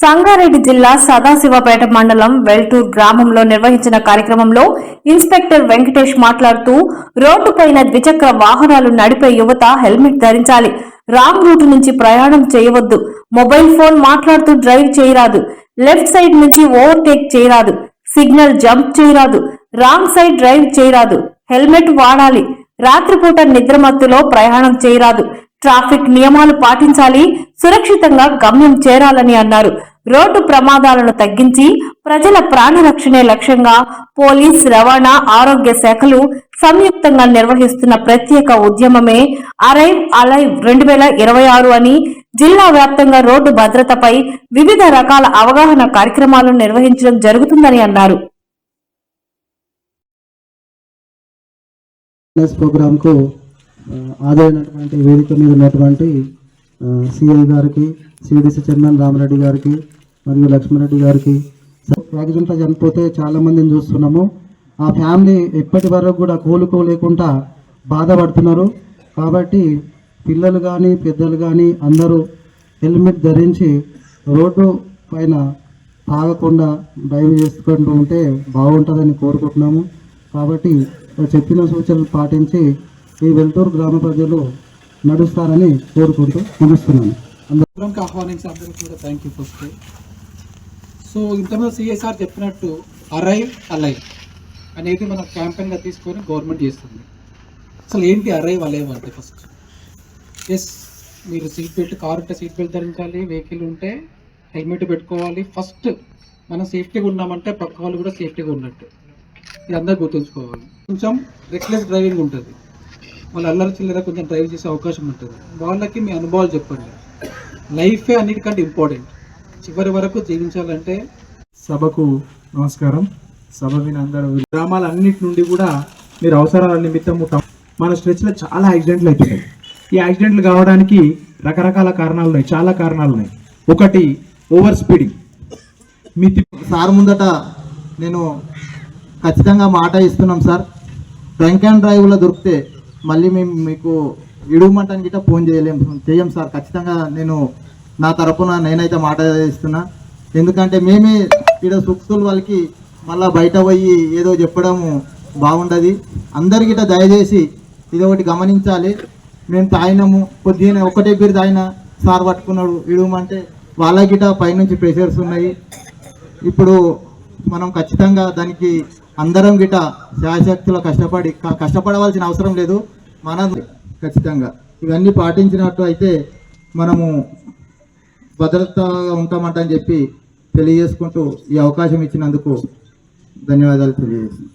సంగారెడ్డి జిల్లా సదాశివపేట మండలం వెల్టూర్ గ్రామంలో నిర్వహించిన కార్యక్రమంలో ఇన్స్పెక్టర్ వెంకటేష్ మాట్లాడుతూ రోడ్డుపైన ద్విచక్ర వాహనాలు నడిపే యువత హెల్మెట్ ధరించాలి, రాంగ్ రూట్ నుంచి ప్రయాణం చేయవద్దు, మొబైల్ ఫోన్ మాట్లాడుతూ డ్రైవ్ చేయరాదు, లెఫ్ట్ సైడ్ నుంచి ఓవర్టేక్ చేయరాదు, సిగ్నల్ జంప్ చేయరాదు, రాంగ్ సైడ్ డ్రైవ్ చేయరాదు, హెల్మెట్ వాడాలి, రాత్రిపూట నిద్రమత్తులో ప్రయాణం చేయరాదు, ట్రాఫిక్ నియమాలు పాటించాలి, సురక్షితంగా గమ్యం చేరాలని అన్నారు. రోడ్డు ప్రమాదాలను తగ్గించి ప్రజల ప్రాణ రక్షణే లక్ష్యంగా పోలీస్, రవాణా, ఆరోగ్య శాఖలు సంయుక్తంగా నిర్వహిస్తున్న ప్రత్యేక ఉద్యమమే అరైవ్ అలైవ్ 2026 అని, జిల్లా వ్యాప్తంగా రోడ్డు భద్రతపై వివిధ రకాల అవగాహన కార్యక్రమాలను నిర్వహించడం జరుగుతుందని అన్నారు. ప్రోగ్రామ్ కు ఆదరైనటువంటి వేదిక మీద ఉన్నటువంటి సిఐ గారికి, సిడిసి చైర్మన్ రామరెడ్డి గారికి మరియు లక్ష్మణరెడ్డి గారికి, యాక్సిడెంట్లో చనిపోతే చాలా మందిని చూస్తున్నాము. ఆ ఫ్యామిలీ ఎప్పటి వరకు కూడా కోలుకోలేకుండా బాధపడుతున్నారు. కాబట్టి పిల్లలు కానీ పెద్దలు కానీ అందరూ హెల్మెట్ ధరించి రోడ్డు పైన తాగకుండా డ్రైవ్ చేసుకుంటూ ఉంటే బాగుంటుందని కోరుకుంటున్నాము. కాబట్టి చెప్పిన సూచనలు పాటించి ఈ వెల్టూరు గ్రామ ప్రజలు నడుస్తారని కోరుకుంటూ ముగిస్తున్నాను. అందరికి ఆహ్వానించి అందరికీ కూడా థ్యాంక్ యూ ఫస్ట్. సో ఇంతలో సిఎస్ఆర్ చెప్పినట్టు అరైవ్ అలైవ్ అనేది మనం క్యాంపెయిన్గా తీసుకొని గవర్నమెంట్ చేస్తుంది. అసలు ఏంటి అరైవ్ అలైవ్ అంటే? ఫస్ట్ ఎస్, మీరు సీట్ బెల్ట్, కారు ఉంటే సీట్ బెల్ట్ ధరించాలి, వెహికల్ ఉంటే హెల్మెట్ పెట్టుకోవాలి. ఫస్ట్ మనం సేఫ్టీగా ఉన్నామంటే పక్క వాళ్ళు కూడా సేఫ్టీగా ఉన్నట్టు, ఇది అందరూ గుర్తుంచుకోవాలి. కొంచెం రెక్లెస్ డ్రైవింగ్ ఉంటుంది, వాళ్ళు అల్లరి చిల్లర కొంచెం డ్రైవ్ చేసే అవకాశం ఉంటుంది. వాళ్ళకి మీ అనుభవాలు చెప్పండి. లైఫే అన్నిటికంటే ఇంపార్టెంట్. చివరి వరకు జీవించాలంటే. సభకు నమస్కారం. సభ విని అందరూ గ్రామాలన్నిటి నుండి కూడా మీరు అవసరాల నిమిత్తం మన స్ట్రెచ్లో చాలా యాక్సిడెంట్లు అవుతున్నాయి. ఈ యాక్సిడెంట్లు కావడానికి రకరకాల కారణాలు ఉన్నాయి, చాలా కారణాలు ఉన్నాయి. ఒకటి ఓవర్ స్పీడింగ్. మీ సార్ ముందట నేను ఖచ్చితంగా మాట ఇస్తున్నాం సార్, డ్రంక్ అండ్ డ్రైవ్లో దొరికితే మళ్ళీ మేము మీకు ఇడుమంటానికి గిట్ట ఫోన్ చేయం సార్. ఖచ్చితంగా నేను నా తరపున నేనైతే మాట ఇస్తున్నా. ఎందుకంటే మేమే ఇక్కడ సుక్తులు వాళ్ళకి మళ్ళీ బయట పోయి ఏదో చెప్పడము బాగుండదు. అందరికిట దయచేసి ఇది ఒకటి గమనించాలి. మేము తాగినాము, కొద్దిగా ఒకటే బీరు తాగినా సార్ పట్టుకున్నాడు ఇడుమంటే వాళ్ళకిట పైనుంచి ప్రెషర్స్ ఉన్నాయి. ఇప్పుడు మనం ఖచ్చితంగా దానికి అందరం గిట శాశక్తులు కష్టపడవలసిన అవసరం లేదు. మన ఖచ్చితంగా ఇవన్నీ పాటించినట్టు అయితే మనము భద్రతగా ఉంటామంటని చెప్పి తెలియజేసుకుంటూ ఈ అవకాశం ఇచ్చినందుకు ధన్యవాదాలు తెలియజేస్తున్నాను.